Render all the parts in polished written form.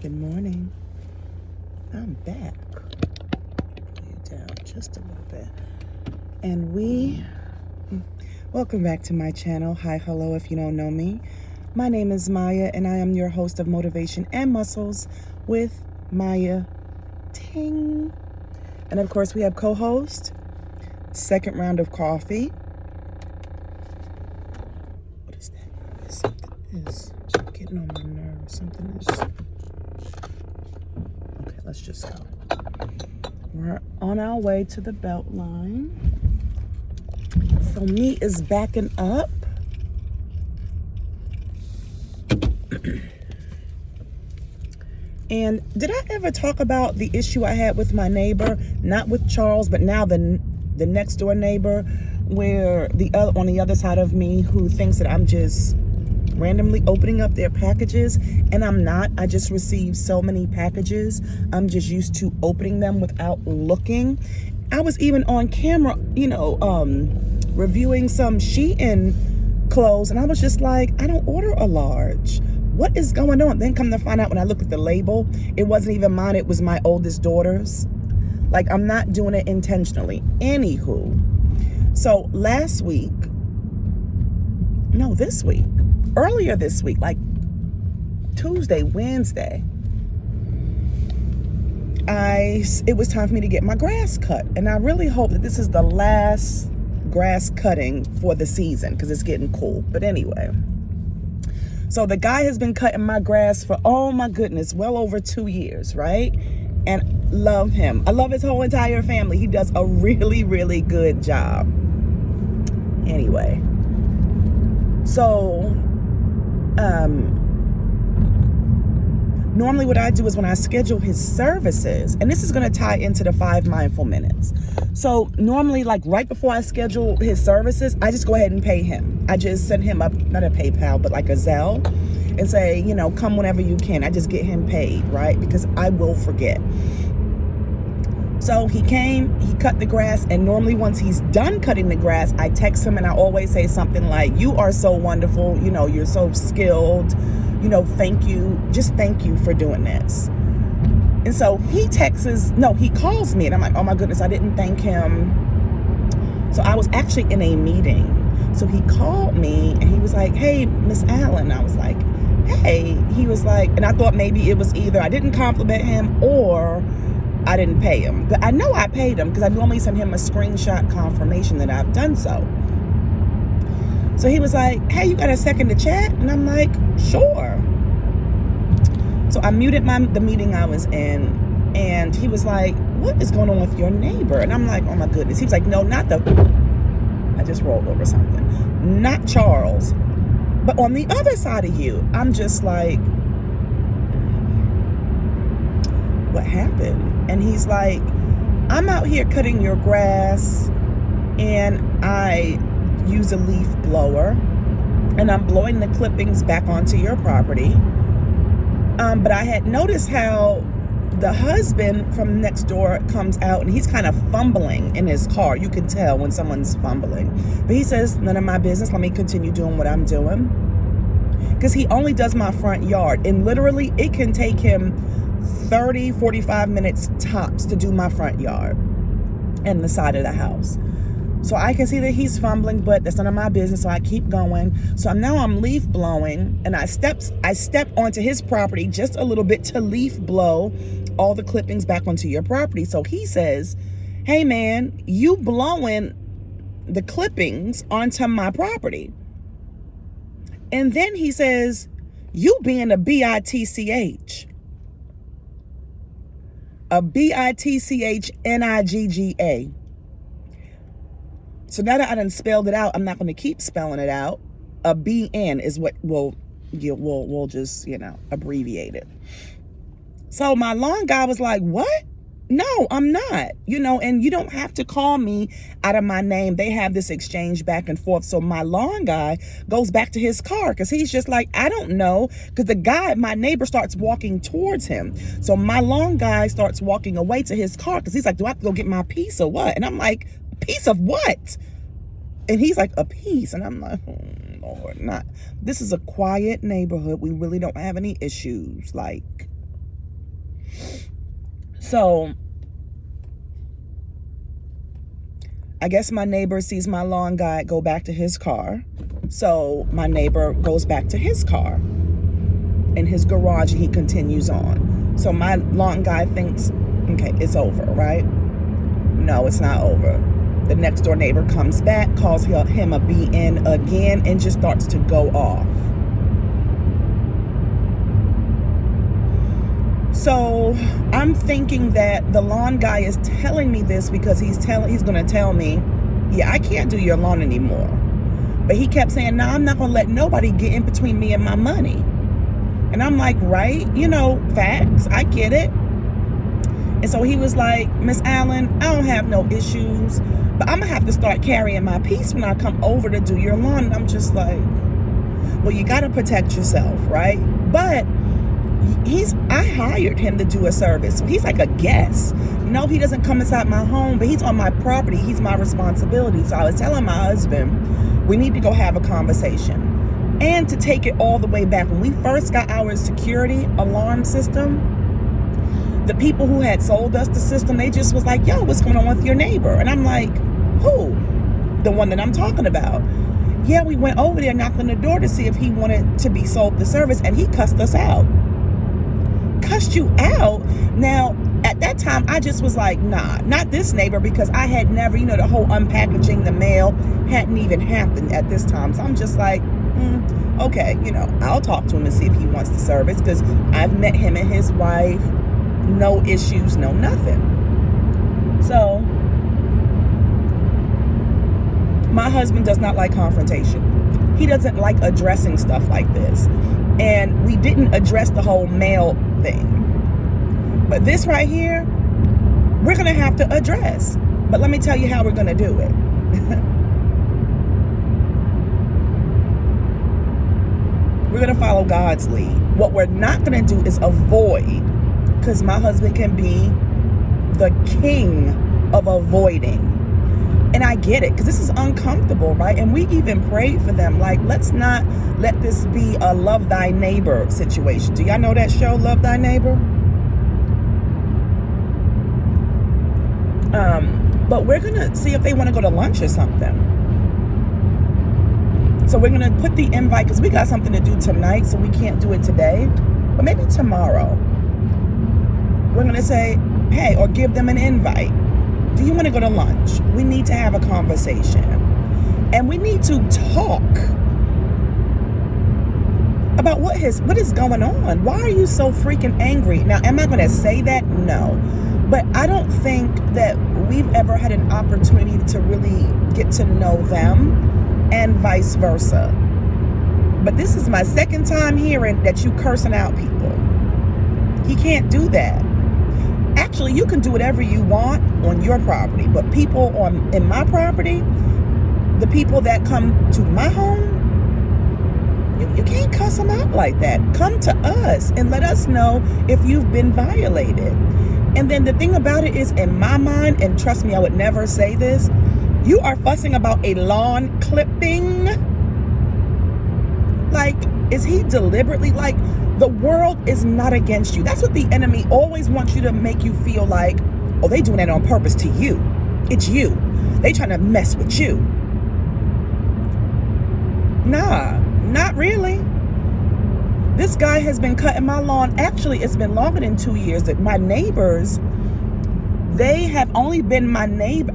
Good morning. I'm back. Pull you down just a little bit. And welcome back to my channel. Hi, hello, if you don't know me. My name is Mayya, and I am your host of Motivation and Muscles with Mayya Ting. And of course, we have co-host, second round of coffee. What is that? Something is getting on my nerves. Something is... Okay, let's just go. We're on our way to the belt line. So meat is backing up. And did I ever talk about the issue I had with my neighbor? Not with Charles, but now the next door neighbor, where on the other side of me, who thinks that I'm just randomly opening up their packages, and I'm not. I just received so many packages. I'm just used to opening them without looking. I was even on camera, reviewing some Shein clothes, and I was just like, I don't order a large. What is going on? Then come to find out when I looked at the label, it wasn't even mine, it was my oldest daughter's. Like, I'm not doing it intentionally. Anywho, so earlier this week, like Tuesday, Wednesday, it was time for me to get my grass cut. And I really hope that this is the last grass cutting for the season, because it's getting cool. But anyway, so the guy has been cutting my grass for, oh my goodness, well over 2 years, right? And love him. I love his whole entire family. He does a really, really good job. Anyway, so normally what I do is when I schedule his services, and this is going to tie into the 5 mindful minutes. So normally, like right before I schedule his services, I just go ahead and pay him. I just send him not a PayPal, but like a Zelle, and say, come whenever you can. I just get him paid, right? Because I will forget. So he came, he cut the grass, and normally once he's done cutting the grass, I text him and I always say something like, you are so wonderful, you're so skilled, thank you, just thank you for doing this. And so he calls me, and I'm like, oh my goodness, I didn't thank him. So I was actually in a meeting. So he called me and he was like, hey, Miss Allen. I was like, hey. He was like, and I thought maybe it was either I didn't compliment him or I didn't pay him. But I know I paid him because I normally send him a screenshot confirmation that I've done so. So he was like, hey, you got a second to chat? And I'm like, sure. So I muted the meeting I was in, and he was like, what is going on with your neighbor? And I'm like, oh my goodness. He was like, no, I just rolled over something. Not Charles, but on the other side of you. I'm just like, what happened? And he's like, I'm out here cutting your grass, and I use a leaf blower, and I'm blowing the clippings back onto your property. But I had noticed how the husband from next door comes out, and he's kind of fumbling in his car. You can tell when someone's fumbling. But he says, none of my business. Let me continue doing what I'm doing. Because he only does my front yard. And literally, it can take him 30, 45 minutes tops to do my front yard and the side of the house. So I can see that he's fumbling, but that's none of my business. So I keep going. So now I'm leaf blowing, and I step onto his property just a little bit to leaf blow all the clippings back onto your property. So he says, hey man, you blowing the clippings onto my property. And then he says, you being a bitch. A bitchnigga. So now that I done spelled it out, I'm not going to keep spelling it out. A BN is what we'll just, abbreviate it. So my lawn guy was like, what? No, I'm not, and you don't have to call me out of my name. They have this exchange back and forth. So my lawn guy goes back to his car because he's just like, I don't know. Because my neighbor starts walking towards him. So my lawn guy starts walking away to his car because he's like, do I have to go get my piece or what? And I'm like, a piece of what? And he's like, a piece. And I'm like, Lord, not. This is a quiet neighborhood. We really don't have any issues. Like, So I guess my neighbor sees my lawn guy go back to his car. So my neighbor goes back to his car in his garage, and he continues on. So my lawn guy thinks, okay, it's over, right? No, it's not over. The next door neighbor comes back, calls him a BN again, and just starts to go off. So I'm thinking that the lawn guy is telling me this because he's going to tell me, yeah, I can't do your lawn anymore. But he kept saying, no, I'm not going to let nobody get in between me and my money. And I'm like, right, facts, I get it. And so he was like, Miss Allen, I don't have no issues, but I'm going to have to start carrying my piece when I come over to do your lawn. And I'm just like, well, you got to protect yourself, right? But I hired him to do a service. So he's like a guest. No, he doesn't come inside my home, but he's on my property. He's my responsibility. So I was telling my husband, we need to go have a conversation. And to take it all the way back, when we first got our security alarm system, the people who had sold us the system, they just was like, yo, what's going on with your neighbor? And I'm like, who? The one that I'm talking about. Yeah, we went over there, knocked on the door to see if he wanted to be sold the service, and he cussed us out. Cussed you out? Now, at that time, I just was like, nah, not this neighbor, because I had never, the whole unpackaging the mail hadn't even happened at this time. So I'm just like, okay, I'll talk to him and see if he wants the service, because I've met him and his wife, no issues, no nothing. So my husband does not like confrontation. He doesn't like addressing stuff like this. And we didn't address the whole mail thing. But this right here, we're going to have to address. But let me tell you how we're going to do it. We're going to follow God's lead. What we're not going to do is avoid, because my husband can be the king of avoiding. And I get it, because this is uncomfortable, right? And we even prayed for them. Like, let's not let this be a love thy neighbor situation. Do y'all know that show, Love Thy Neighbor? But we're going to see if they want to go to lunch or something. So we're going to put the invite, because we got something to do tonight, so we can't do it today. But maybe tomorrow. We're going to say, hey, or give them an invite. Do you want to go to lunch? We need to have a conversation. And we need to talk about what is going on. Why are you so freaking angry? Now, am I going to say that? No. But I don't think that we've ever had an opportunity to really get to know them, and vice versa. But this is my second time hearing that you cursing out people. He can't do that. Actually, you can do whatever you want on your property, but people in my property, the people that come to my home, you can't cuss them out like that. Come to us and let us know if you've been violated. And then the thing about it is, in my mind, and trust me, I would never say this, you are fussing about a lawn clipping. Like, is he deliberately, like, the world is not against you. That's what the enemy always wants you to make you feel like, oh, they doing that on purpose to you. It's you. They trying to mess with you. Nah, not really. This guy has been cutting my lawn. Actually, it's been longer than 2 years. That my neighbors, they have only been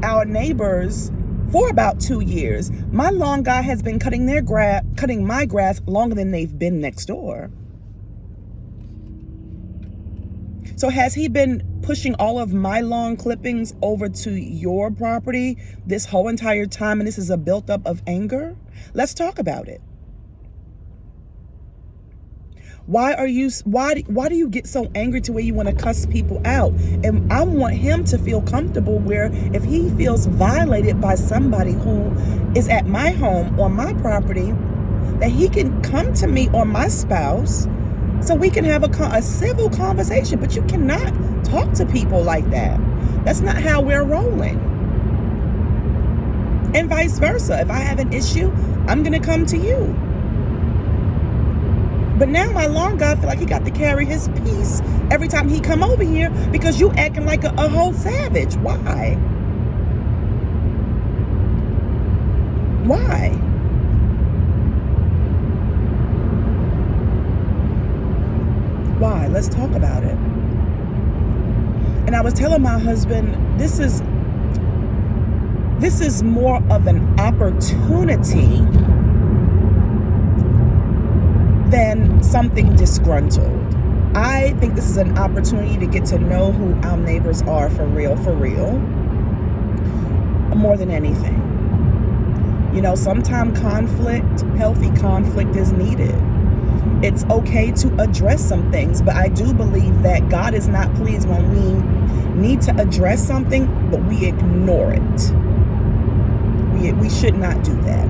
our neighbors for about 2 years. My lawn guy has been cutting my grass longer than they've been next door. So has he been pushing all of my lawn clippings over to your property this whole entire time, and this is a built-up of anger? Let's talk about it. Why do you get so angry to where you want to cuss people out? And I want him to feel comfortable where if he feels violated by somebody who is at my home or my property, that he can come to me or my spouse so we can have a civil conversation. But you cannot talk to people like that. That's not how we're rolling. And vice versa. If I have an issue, I'm going to come to you. But now my lawn guy feel like he got to carry his piece every time he come over here because you acting like a whole savage. Why? Why? Why? Let's talk about it. And I was telling my husband, this is more of an opportunity than something disgruntled. I think this is an opportunity to get to know who our neighbors are for real, more than anything. You know, sometimes healthy conflict is needed. It's okay to address some things, but I do believe that God is not pleased when we need to address something, but we ignore it. We should not do that.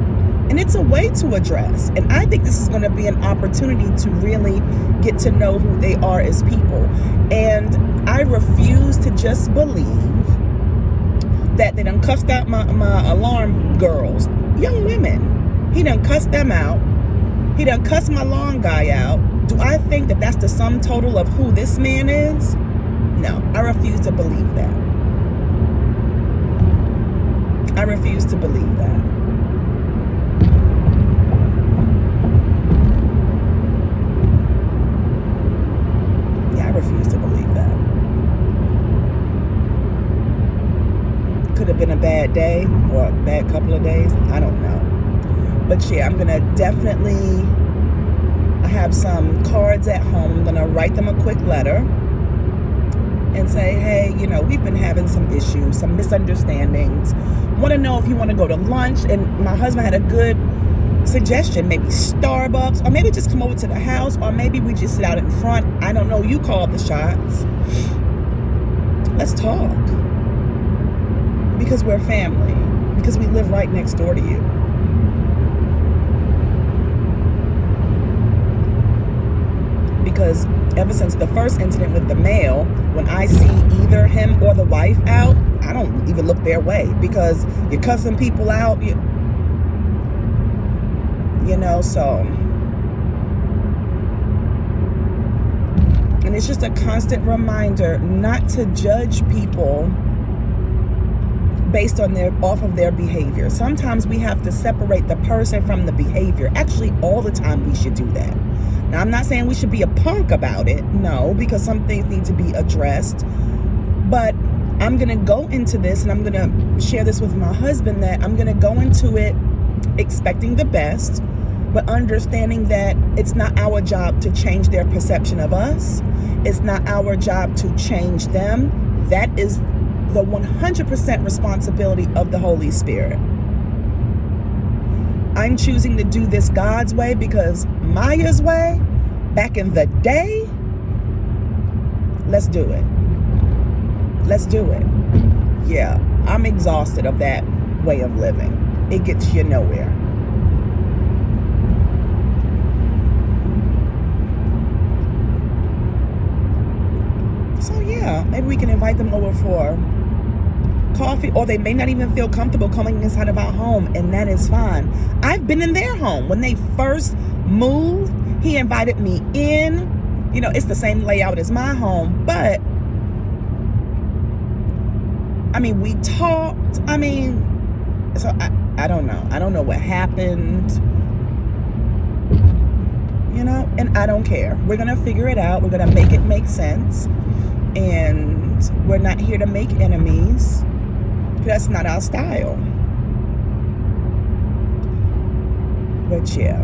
And it's a way to address. And I think this is going to be an opportunity to really get to know who they are as people. And I refuse to just believe that they done cussed out my alarm girls, young women. He done cussed them out. He done cussed my lawn guy out. Do I think that that's the sum total of who this man is? No, I refuse to believe that. I refuse to believe that. Yeah, I refuse to believe that. Could have been a bad day or a bad couple of days. I don't know. But yeah, I'm going to definitely, I have some cards at home. I'm going to write them a quick letter and say, hey, you know, we've been having some issues, some misunderstandings. Want to know if you want to go to lunch. And my husband had a good suggestion, maybe Starbucks, or maybe just come over to the house, or maybe we just sit out in front. I don't know. You call the shots. Let's talk. Because we're family. Because we live right next door to you. Because ever since the first incident with the male, when I see either him or the wife out, I don't even look their way, because you're cussing people out, you know, so. And it's just a constant reminder not to judge people based on off of their behavior. Sometimes we have to separate the person from the behavior. Actually, all the time we should do that. Now, I'm not saying we should be a punk about it. No, because some things need to be addressed. But I'm going to go into this, and I'm going to share this with my husband, that I'm going to go into it expecting the best, but understanding that it's not our job to change their perception of us. It's not our job to change them. That is the 100% responsibility of the Holy Spirit. I'm choosing to do this God's way, because Mayya's way, back in the day, let's do it. Let's do it. Yeah, I'm exhausted of that way of living. It gets you nowhere. So yeah, maybe we can invite them over for coffee, or they may not even feel comfortable coming inside of our home, and that is fine. I've been in their home. When they first moved, he invited me in. You know, it's the same layout as my home, but I mean, we talked. I mean, so I don't know. I don't know what happened. You know, and I don't care. We're going to figure it out. We're going to make it make sense. And we're not here to make enemies. That's not our style. But yeah.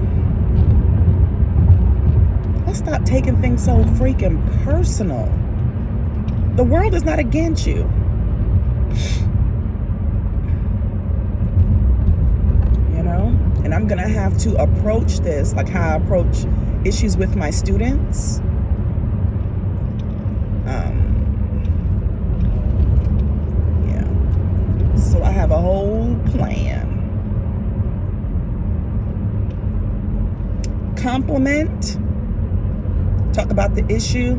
Let's stop taking things so freaking personal. The world is not against you. You know? And I'm going to have to approach this like how I approach issues with my students. So I have a whole plan. Compliment. Talk about the issue.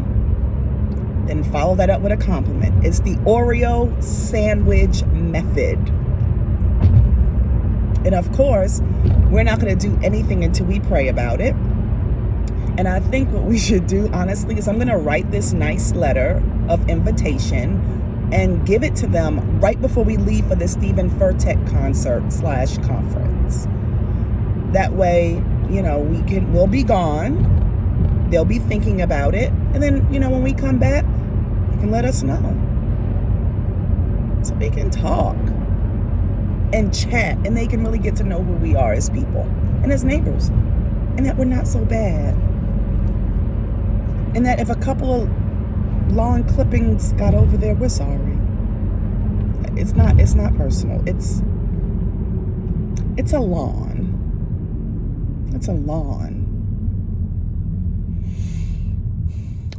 Then follow that up with a compliment. It's the Oreo sandwich method. And of course, we're not going to do anything until we pray about it. And I think what we should do, honestly, is I'm going to write this nice letter of invitation and give it to them right before we leave for the Stephen Furtick concert/conference. That way, we'll be gone. They'll be thinking about it. And then, when we come back, you can let us know. So we can talk and chat, and they can really get to know who we are as people and as neighbors. And that we're not so bad. And that if a couple of lawn clippings got over there, we're sorry. It's not personal. It's a lawn. It's a lawn.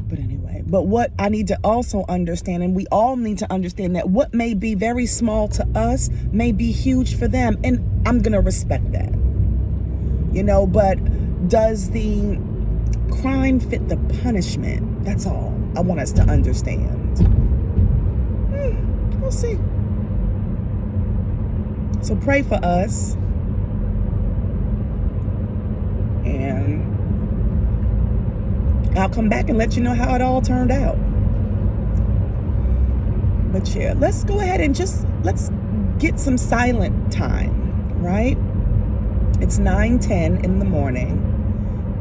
But anyway, but what I need to also understand, and we all need to understand, that what may be very small to us may be huge for them. And I'm going to respect that. But does the crime fit the punishment? That's all I want us to understand. We'll see. So pray for us. And I'll come back and let you know how it all turned out. But yeah, let's go ahead and let's get some silent time, right? It's 9:10 in the morning.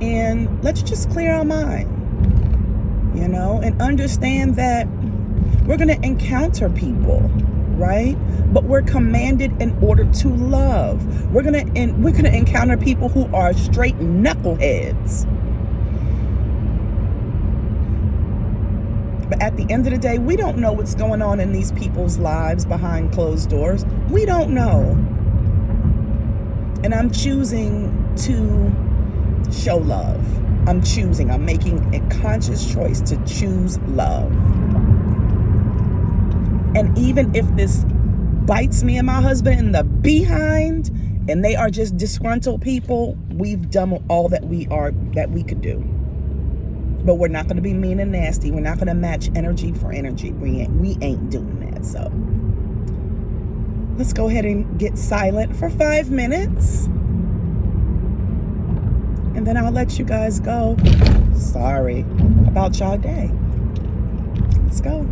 And let's just clear our mind, and understand that we're going to encounter people, right? But we're commanded in order to love. We're going to encounter people who are straight knuckleheads. But at the end of the day, we don't know what's going on in these people's lives behind closed doors. We don't know. And I'm choosing to show love. I'm making a conscious choice to choose love. And even if this bites me and my husband in the behind, and they are just disgruntled people, we've done all that we could do. But we're not going to be mean and nasty. We're not going to match energy for energy. We ain't doing that. So let's go ahead and get silent for 5 minutes. And then I'll let you guys go. Sorry about y'all day. Let's go.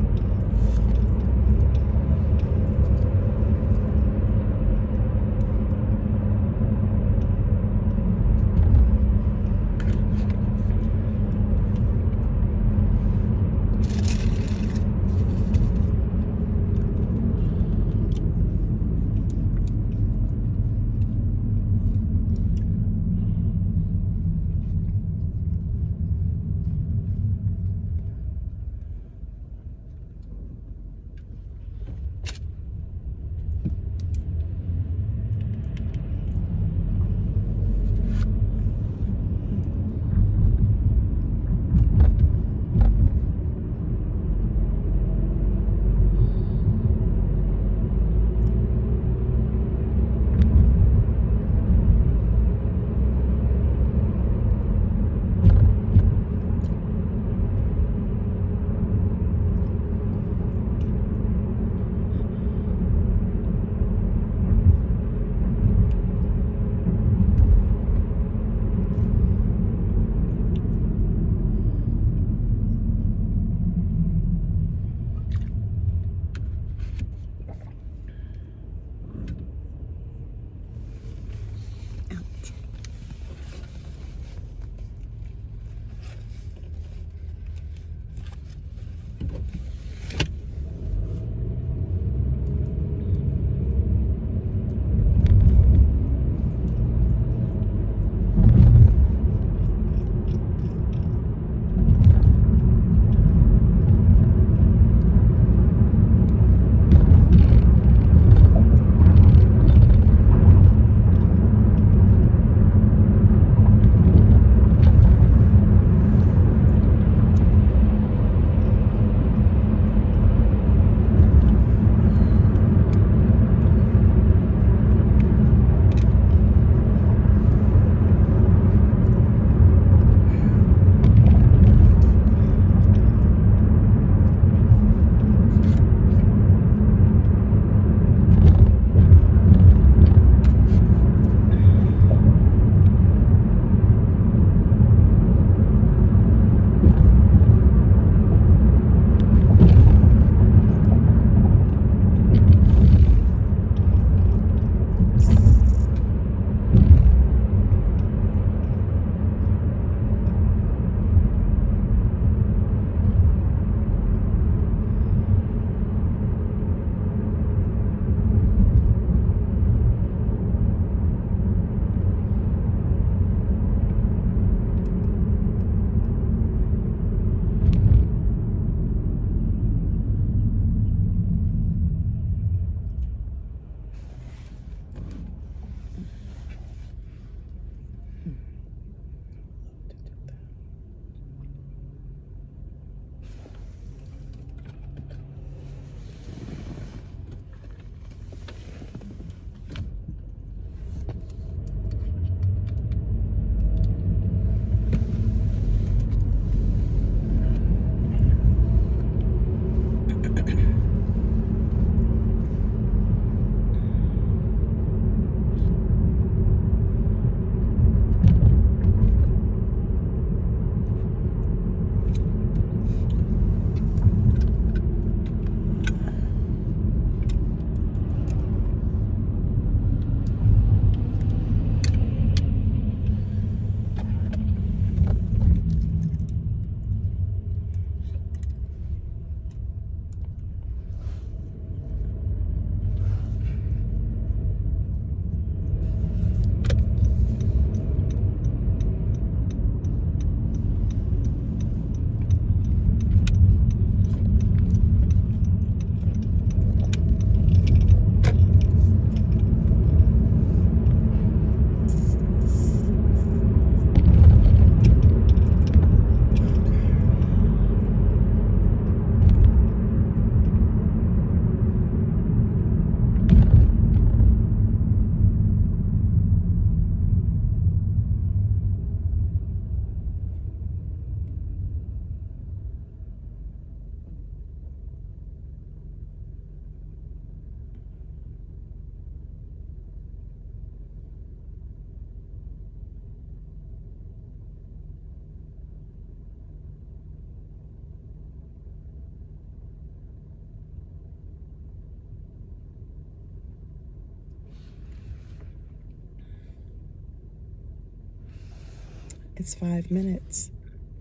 It's 5 minutes,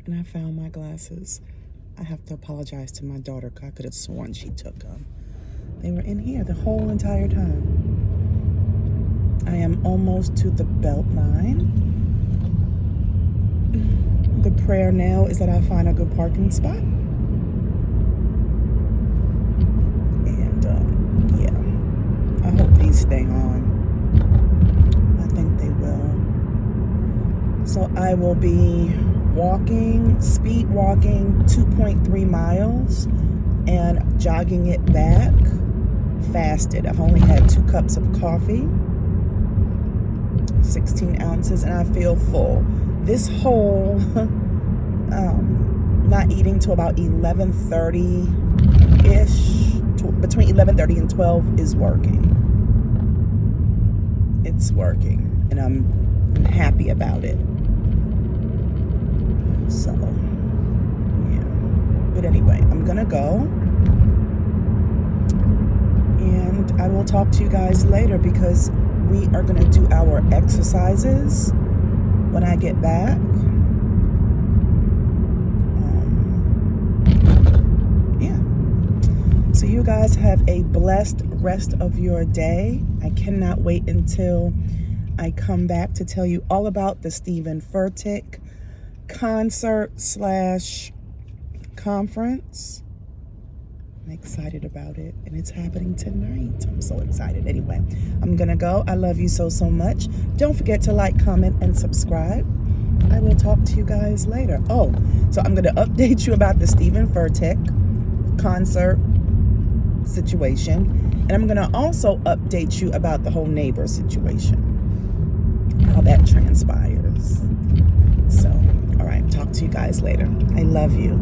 and I found my glasses. I have to apologize to my daughter. I could have sworn she took them. They were in here the whole entire time. I am almost to the belt line. The prayer now is that I find a good parking spot. And yeah, I hope these stay on. I think they will. So I will be walking, speed walking 2.3 miles and jogging it back fasted. I've only had 2 cups of coffee, 16 ounces, and I feel full. This whole not eating till about 11:30-ish, between 11:30 and 12 is working. It's working, and I'm happy about it. So, yeah. But anyway, I'm gonna go, and I will talk to you guys later because we are gonna do our exercises when I get back. Yeah. So you guys have a blessed rest of your day. I cannot wait until I come back to tell you all about the Stephen Furtick concert/conference. I'm excited about it, and it's happening tonight. I'm so excited. Anyway, I'm gonna go. I love you so much. Don't forget to like, comment, and subscribe. I will talk to you guys later. Oh, so I'm gonna update you about the Stephen Furtick concert situation, and I'm gonna also update you about the whole neighbor situation, how that transpires. So, all right, talk to you guys later. I love you.